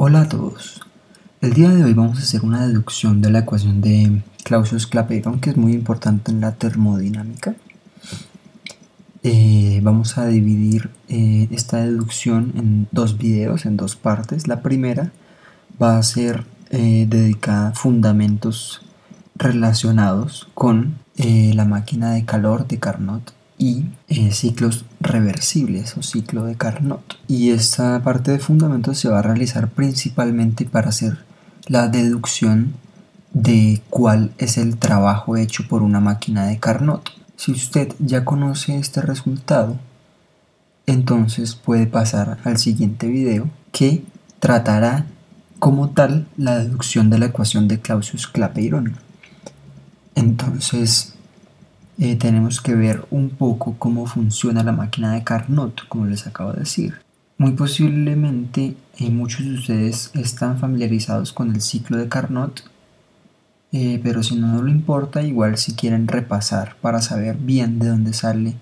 Hola a todos. El día de hoy vamos a hacer una deducción de la ecuación de Clausius-Clapeyron, que es muy importante en la termodinámica. Vamos a dividir esta deducción en dos videos, en dos partes. La primera va a ser dedicada a fundamentos relacionados con la máquina de calor de Carnot y ciclos reversibles o ciclo de Carnot. Y esta parte de fundamentos se va a realizar principalmente para hacer la deducción de cuál es el trabajo hecho por una máquina de Carnot. Si usted ya conoce este resultado, entonces puede pasar al siguiente video, que tratará como tal la deducción de la ecuación de Clausius-Clapeyron. Entonces tenemos que ver un poco cómo funciona la máquina de Carnot, como les acabo de decir. Muy posiblemente muchos de ustedes están familiarizados con el ciclo de Carnot, pero si no le importa, igual si quieren repasar para saber bien de dónde sale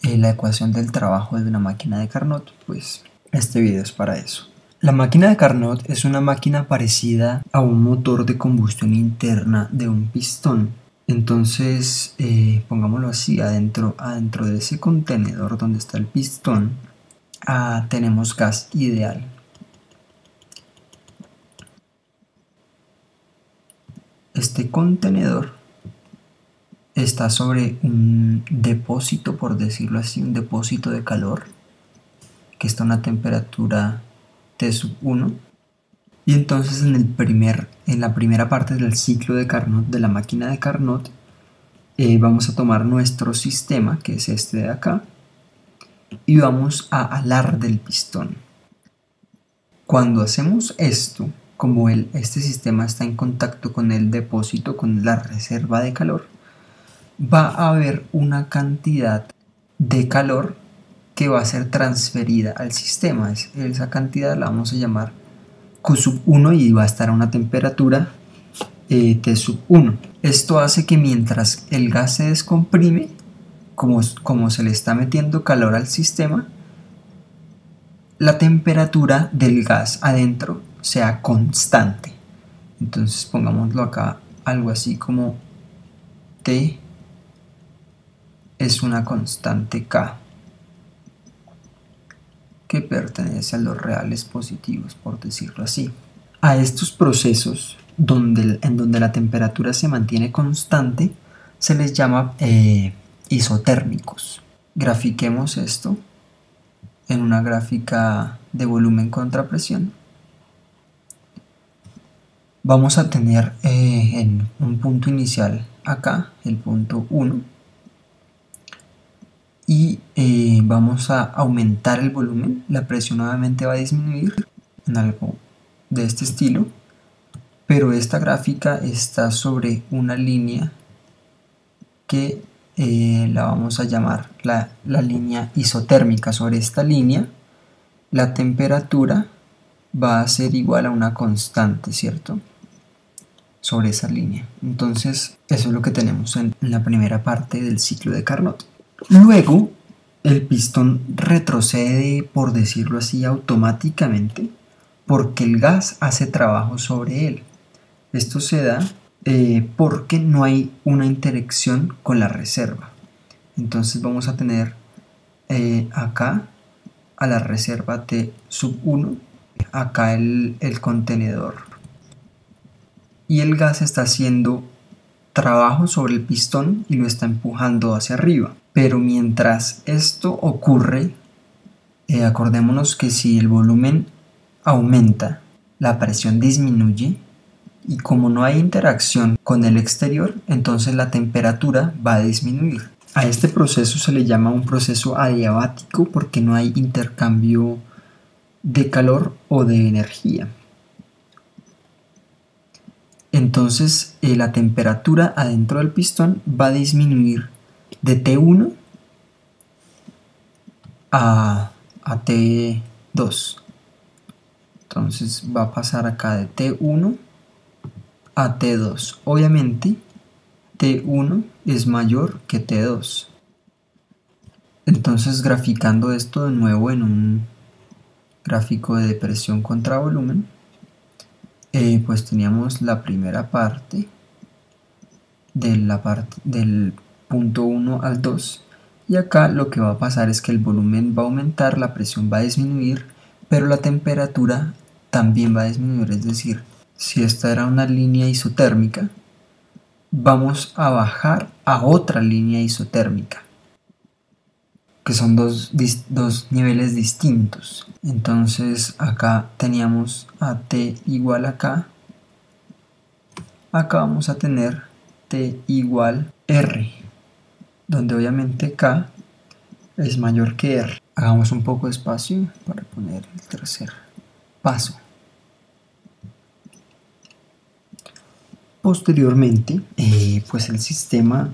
la ecuación del trabajo de una máquina de Carnot, pues este video es para eso. La máquina de Carnot es una máquina parecida a un motor de combustión interna de un pistón. Entonces, pongámoslo así, adentro de ese contenedor donde está el pistón, tenemos gas ideal. Este contenedor está sobre un depósito, por decirlo así, un depósito de calor que está a una temperatura T1. Y entonces en la primera parte del ciclo de Carnot, de la máquina de Carnot, vamos a tomar nuestro sistema, que es este de acá, y vamos a alar del pistón. Cuando hacemos esto, como este sistema está en contacto con el depósito, con la reserva de calor, va a haber una cantidad de calor que va a ser transferida al sistema. Esa cantidad la vamos a llamar Q1 y va a estar a una temperatura T1. Esto hace que mientras el gas se descomprime, como se le está metiendo calor al sistema, la temperatura del gas adentro sea constante. Entonces pongámoslo acá algo así como T es una constante K que pertenece a los reales positivos, por decirlo así. A estos procesos en donde la temperatura se mantiene constante se les llama isotérmicos. Grafiquemos esto en una gráfica de volumen contra presión. Vamos a tener en un punto inicial acá, el punto 1, y vamos a aumentar el volumen. La presión nuevamente va a disminuir en algo de este estilo, pero esta gráfica está sobre una línea que la vamos a llamar la línea isotérmica. Sobre esta línea la temperatura va a ser igual a una constante, ¿cierto? Sobre esa línea. Entonces eso es lo que tenemos en la primera parte del ciclo de Carnot. Luego el pistón retrocede, por decirlo así, automáticamente, porque el gas hace trabajo sobre él. Esto se da porque no hay una interacción con la reserva. Entonces vamos a tener acá a la reserva T1, acá el contenedor, y el gas está haciendo trabajo sobre el pistón y lo está empujando hacia arriba. Pero mientras esto ocurre, acordémonos que si el volumen aumenta, la presión disminuye, y como no hay interacción con el exterior, entonces la temperatura va a disminuir. A este proceso se le llama un proceso adiabático porque no hay intercambio de calor o de energía. Entonces la temperatura adentro del pistón va a disminuir de T1 a T2. Entonces va a pasar acá de T1 a T2. Obviamente T1 es mayor que T2. Entonces, graficando esto de nuevo en un gráfico de presión contra volumen, pues teníamos la primera parte del punto 1 al 2, y acá lo que va a pasar es que el volumen va a aumentar, la presión va a disminuir, pero la temperatura también va a disminuir. Es decir, si esta era una línea isotérmica, vamos a bajar a otra línea isotérmica, que son dos niveles distintos. Entonces acá teníamos a T igual a K, acá vamos a tener T igual R, donde obviamente K es mayor que R. Hagamos un poco de espacio para poner el tercer paso. Posteriormente, pues el sistema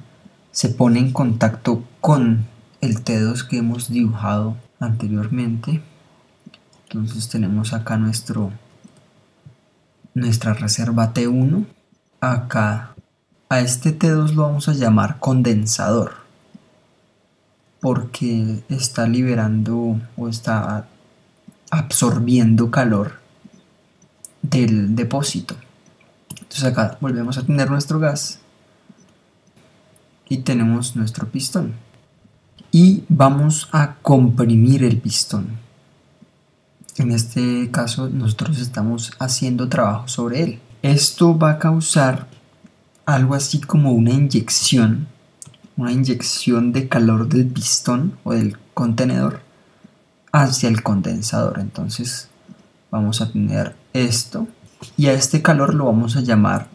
se pone en contacto con el T2 que hemos dibujado anteriormente. Entonces tenemos acá nuestra reserva T1. Acá a este T2 lo vamos a llamar condensador, porque está liberando o está absorbiendo calor del depósito. Entonces acá volvemos a tener nuestro gas y tenemos nuestro pistón, y vamos a comprimir el pistón. En este caso nosotros estamos haciendo trabajo sobre él. Esto va a causar algo así como una inyección de calor del pistón o del contenedor hacia el condensador. Entonces vamos a tener esto, y a este calor lo vamos a llamar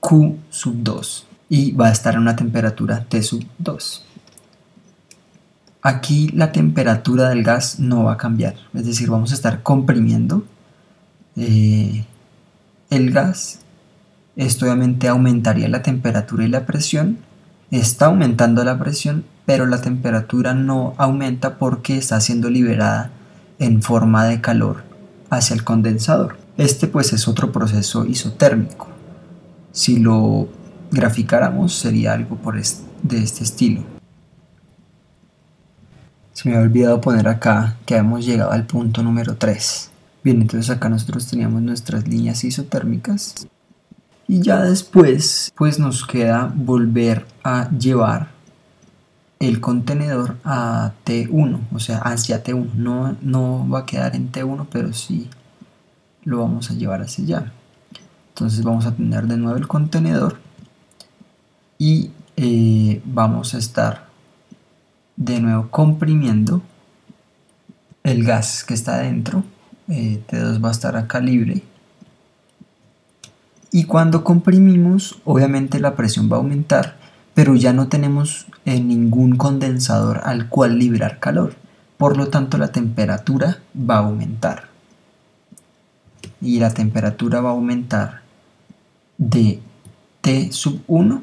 Q2, y va a estar a una temperatura T2. Aquí la temperatura del gas no va a cambiar, es decir, vamos a estar comprimiendo el gas. Esto obviamente aumentaría la temperatura y la presión. Está aumentando la presión, pero la temperatura no aumenta porque está siendo liberada en forma de calor hacia el condensador. Este pues es otro proceso isotérmico. Si lo graficáramos sería algo de este estilo. Se me había olvidado poner acá que hemos llegado al punto número 3. Bien, entonces acá nosotros teníamos nuestras líneas isotérmicas, y ya después pues nos queda volver a llevar el contenedor a T1, o sea hacia T1. No va a quedar en T1, pero sí lo vamos a llevar hacia allá. Entonces vamos a tener de nuevo el contenedor, y vamos a estar de nuevo comprimiendo el gas que está dentro. T2 va a estar acá libre, y cuando comprimimos obviamente la presión va a aumentar, pero ya no tenemos ningún condensador al cual liberar calor, por lo tanto la temperatura va a aumentar, y la temperatura va a aumentar de T1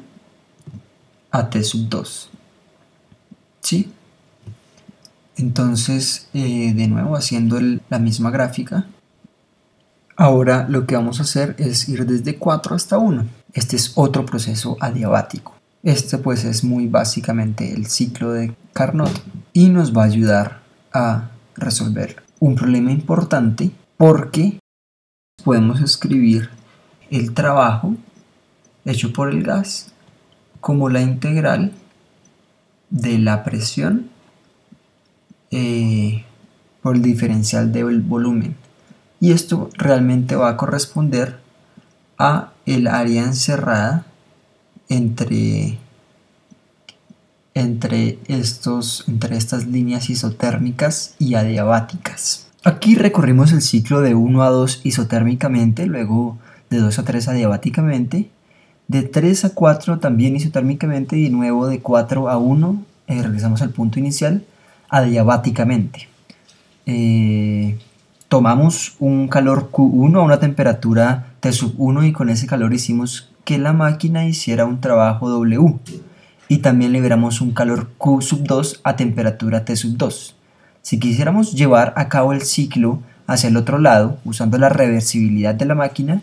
a T2. ¿Sí? Entonces, de nuevo haciendo la misma gráfica, ahora lo que vamos a hacer es ir desde 4 hasta 1. Este es otro proceso adiabático. Este pues es muy básicamente el ciclo de Carnot, y nos va a ayudar a resolver un problema importante, porque podemos escribir el trabajo hecho por el gas como la integral de la presión por el diferencial del volumen, y esto realmente va a corresponder a el área encerrada entre estas líneas isotérmicas y adiabáticas. Aquí recorrimos el ciclo de 1 a 2 isotérmicamente, luego de 2 a 3 adiabáticamente, de 3 a 4 también isotérmicamente, y de nuevo de 4 a 1 regresamos al punto inicial adiabáticamente. Tomamos un calor Q1 a una temperatura T1, y con ese calor hicimos que la máquina hiciera un trabajo W, y también liberamos un calor Q2 a temperatura T2. Si quisiéramos llevar a cabo el ciclo hacia el otro lado usando la reversibilidad de la máquina,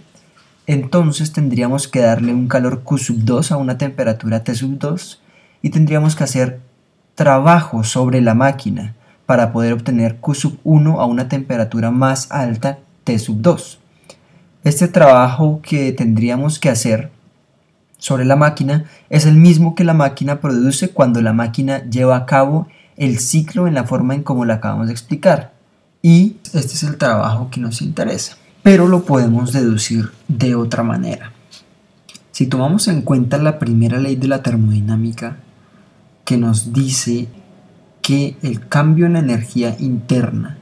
entonces tendríamos que darle un calor Q2 a una temperatura T2, y tendríamos que hacer trabajo sobre la máquina para poder obtener Q1 a una temperatura más alta T2. Este trabajo que tendríamos que hacer sobre la máquina es el mismo que la máquina produce cuando la máquina lleva a cabo el ciclo en la forma en como lo acabamos de explicar. Y este es el trabajo que nos interesa, pero lo podemos deducir de otra manera. Si tomamos en cuenta la primera ley de la termodinámica, que nos dice que el cambio en la energía interna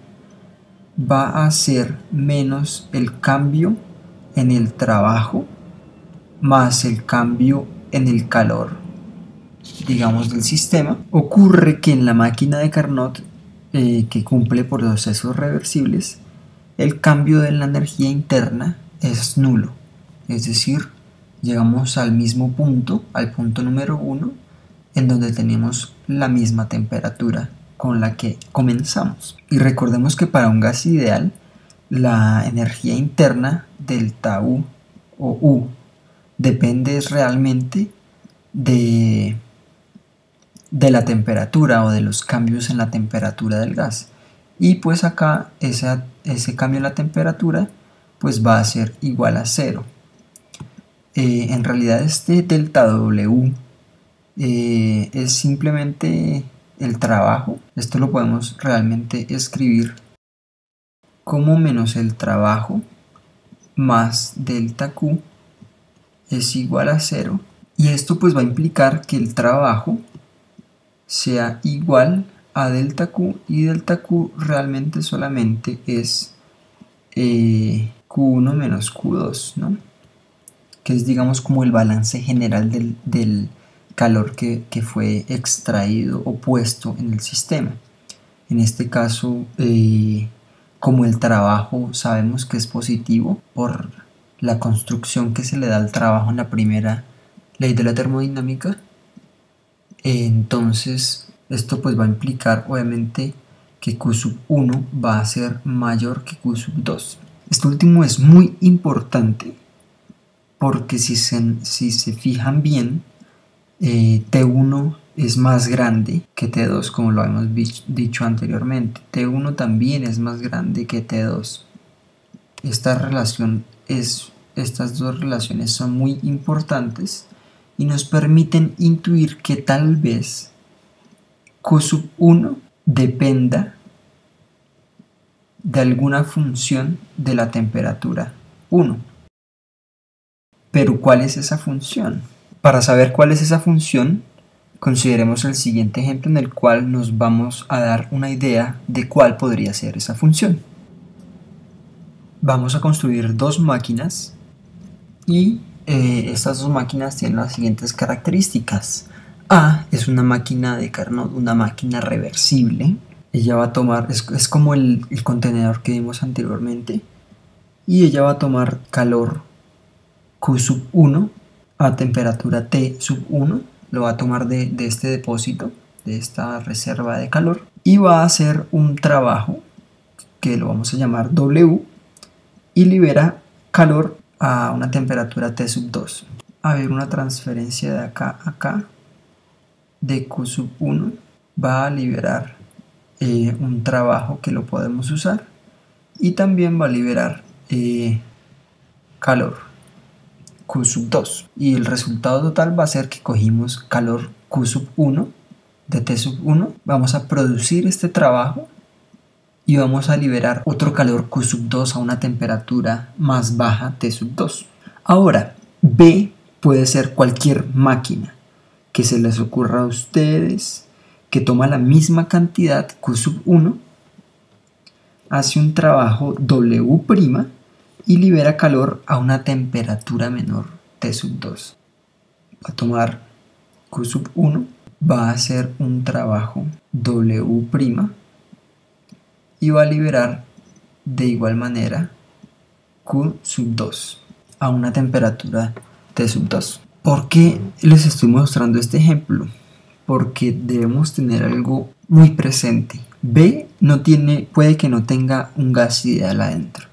va a ser menos el cambio en el trabajo más el cambio en el calor, digamos, del sistema, ocurre que en la máquina de Carnot, que cumple procesos reversibles, el cambio de la energía interna es nulo, es decir, llegamos al mismo punto, al punto número 1, en donde tenemos la misma temperatura con la que comenzamos. Y recordemos que para un gas ideal, la energía interna delta U o U depende realmente de la temperatura o de los cambios en la temperatura del gas. Y pues acá ese cambio en la temperatura pues va a ser igual a 0. En realidad este delta W es simplemente el trabajo. Esto lo podemos realmente escribir como menos el trabajo más delta Q es igual a 0, y esto pues va a implicar que el trabajo sea igual a delta Q, y delta Q realmente solamente es Q1 menos Q2, ¿no? Que es, digamos, como el balance general del calor que fue extraído o puesto en el sistema. En este caso, como el trabajo sabemos que es positivo por la construcción que se le da al trabajo en la primera ley de la termodinámica, entonces esto pues va a implicar obviamente que Q1 va a ser mayor que Q2. Esto último es muy importante porque si se fijan bien, T1 es más grande que T2, como lo hemos dicho anteriormente. T1 también es más grande que T2. Estas dos relaciones son muy importantes y nos permiten intuir que tal vez Q1 dependa de alguna función de la temperatura 1. Pero ¿cuál es esa función? Para saber cuál es esa función, consideremos el siguiente ejemplo en el cual nos vamos a dar una idea de cuál podría ser esa función. Vamos a construir dos máquinas y estas dos máquinas tienen las siguientes características. A es una máquina de Carnot, una máquina reversible. Ella va a tomar, es como el contenedor que vimos anteriormente, y ella va a tomar calor Q1 a temperatura T1, lo va a tomar de este depósito, de esta reserva de calor, y va a hacer un trabajo que lo vamos a llamar W y libera calor a una temperatura T2. A ver, una transferencia de acá a acá de Q1 va a liberar un trabajo que lo podemos usar, y también va a liberar calor Q2, y el resultado total va a ser que cogimos calor Q1 de T1, vamos a producir este trabajo y vamos a liberar otro calor Q2 a una temperatura más baja T2. Ahora, B puede ser cualquier máquina que se les ocurra a ustedes, que toma la misma cantidad Q1, hace un trabajo W' y libera calor a una temperatura menor T2. Va a tomar Q1, va a hacer un trabajo W' y va a liberar de igual manera Q2 a una temperatura T2. ¿Por qué les estoy mostrando este ejemplo? Porque debemos tener algo muy presente. B puede que no tenga un gas ideal adentro.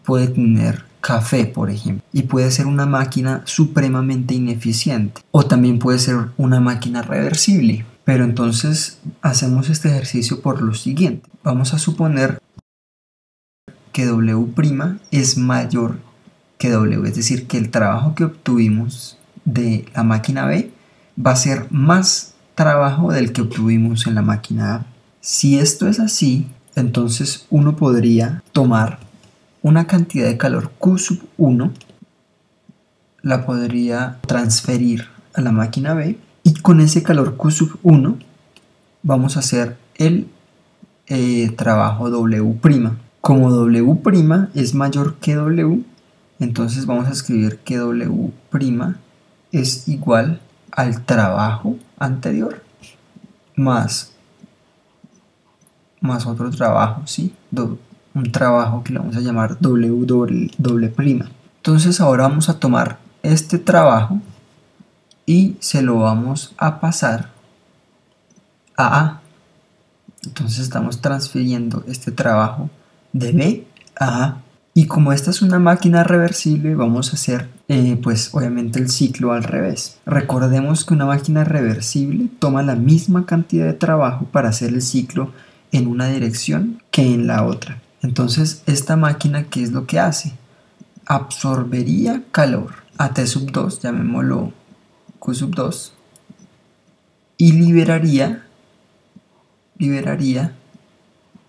Puede tener café, por ejemplo, y puede ser una máquina supremamente ineficiente, o también puede ser una máquina reversible. Pero entonces hacemos este ejercicio por lo siguiente. Vamos a suponer que W' es mayor que W, es decir, que el trabajo que obtuvimos de la máquina B va a ser más trabajo del que obtuvimos en la máquina A. Si esto es así, entonces uno podría tomar una cantidad de calor Q1, la podría transferir a la máquina B y con ese calor Q1 vamos a hacer el trabajo W'. Como W' es mayor que W, entonces vamos a escribir que W' es igual al trabajo anterior más otro trabajo, ¿sí? Un trabajo que le vamos a llamar W'. Entonces ahora vamos a tomar este trabajo y se lo vamos a pasar a A. Entonces estamos transfiriendo este trabajo de B a A. Y como esta es una máquina reversible, vamos a hacer pues obviamente el ciclo al revés. Recordemos que una máquina reversible toma la misma cantidad de trabajo para hacer el ciclo en una dirección que en la otra. Entonces esta máquina, ¿qué es lo que hace? Absorbería calor a T2, llamémoslo Q2, y liberaría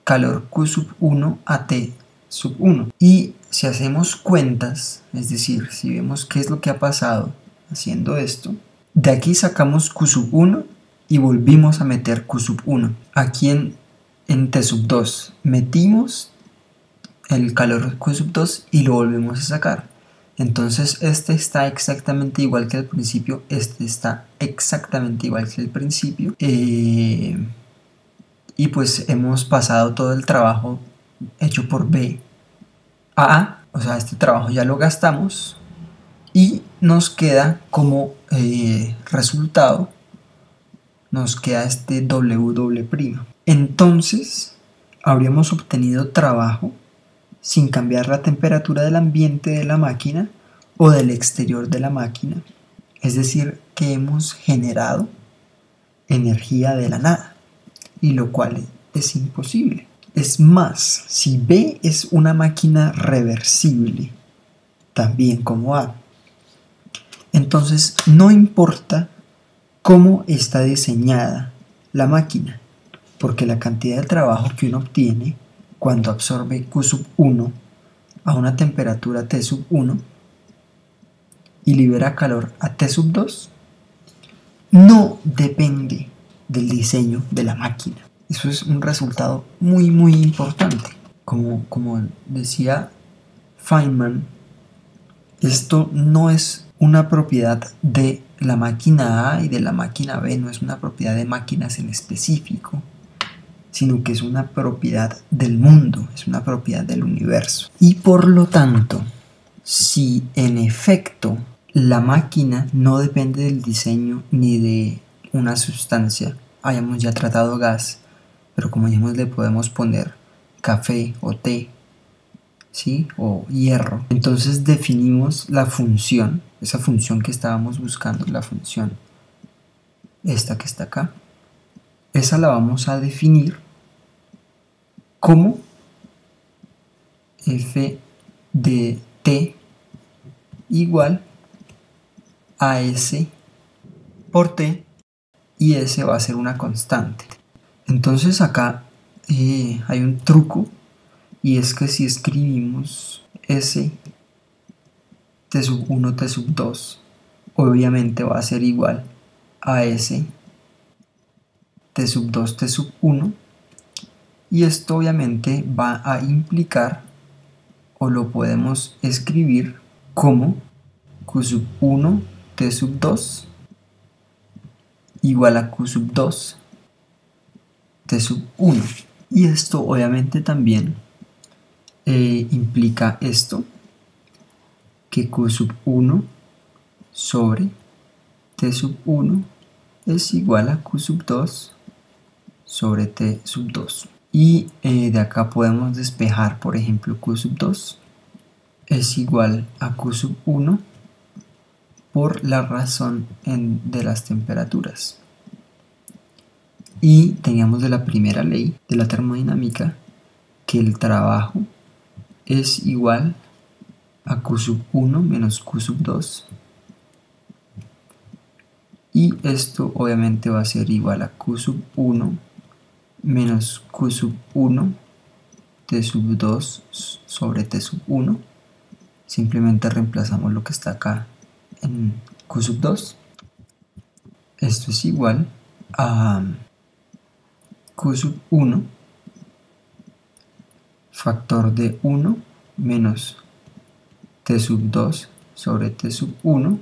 calor Q1 a T1. Y si hacemos cuentas, es decir, si vemos qué es lo que ha pasado haciendo esto, de aquí sacamos Q1 y volvimos a meter Q1. Aquí en T2 metimos el calor Q2 y lo volvemos a sacar. Entonces este está exactamente igual que al principio, este está exactamente igual que al principio. Y pues hemos pasado todo el trabajo hecho por B a A, o sea, este trabajo ya lo gastamos y nos queda como resultado, nos queda este W'. Entonces habríamos obtenido trabajo sin cambiar la temperatura del ambiente de la máquina o del exterior de la máquina, es decir, que hemos generado energía de la nada, y lo cual es imposible. Es más, si B es una máquina reversible, también como A, entonces no importa cómo está diseñada la máquina, porque la cantidad de trabajo que uno obtiene cuando absorbe Q1 a una temperatura T1 y libera calor a T2 no depende del diseño de la máquina. Eso es un resultado muy importante. Como decía Feynman, esto no es una propiedad de la máquina A y de la máquina B, no es una propiedad de máquinas en específico, sino que es una propiedad del mundo, es una propiedad del universo. Y por lo tanto, si en efecto la máquina no depende del diseño ni de una sustancia, hayamos ya tratado gas, pero como dijimos le podemos poner café o té, ¿sí? O hierro. Entonces definimos la función, esa función que estábamos buscando, la función esta que está acá, esa la vamos a definir como f de t igual a s por t, y s va a ser una constante. Entonces acá hay un truco, y es que si escribimos s T1 T2 obviamente va a ser igual a s T2 T1, y esto obviamente va a implicar, o lo podemos escribir como Q1 T2 igual a Q2 T1. Y esto obviamente también implica esto, que Q1 sobre T1 es igual a Q2 sobre T2. Y de acá podemos despejar, por ejemplo, Q2 es igual a Q1 por la razón de las temperaturas. Y teníamos de la primera ley de la termodinámica que el trabajo es igual a q sub 1 menos q sub 2, y esto obviamente va a ser igual a q sub 1 menos q sub 1 t sub 2 sobre t sub 1. Simplemente reemplazamos lo que está acá en q sub 2. Esto es igual a q sub 1 factor de 1 menos t sub 2 sobre t sub 1,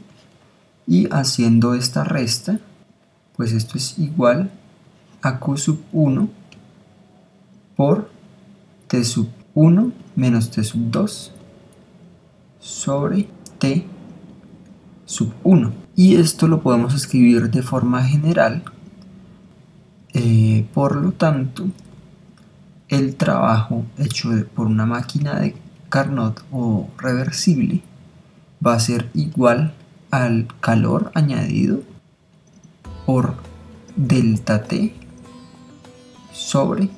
y haciendo esta resta, pues esto es igual a q sub 1 por t sub 1 menos t sub 2 sobre t sub 1. Y esto lo podemos escribir de forma general. Por lo tanto, el trabajo hecho por una máquina de Carnot o reversible va a ser igual al calor añadido por delta T sobre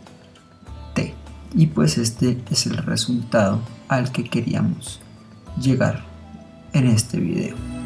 T. Y pues este es el resultado al que queríamos llegar en este video.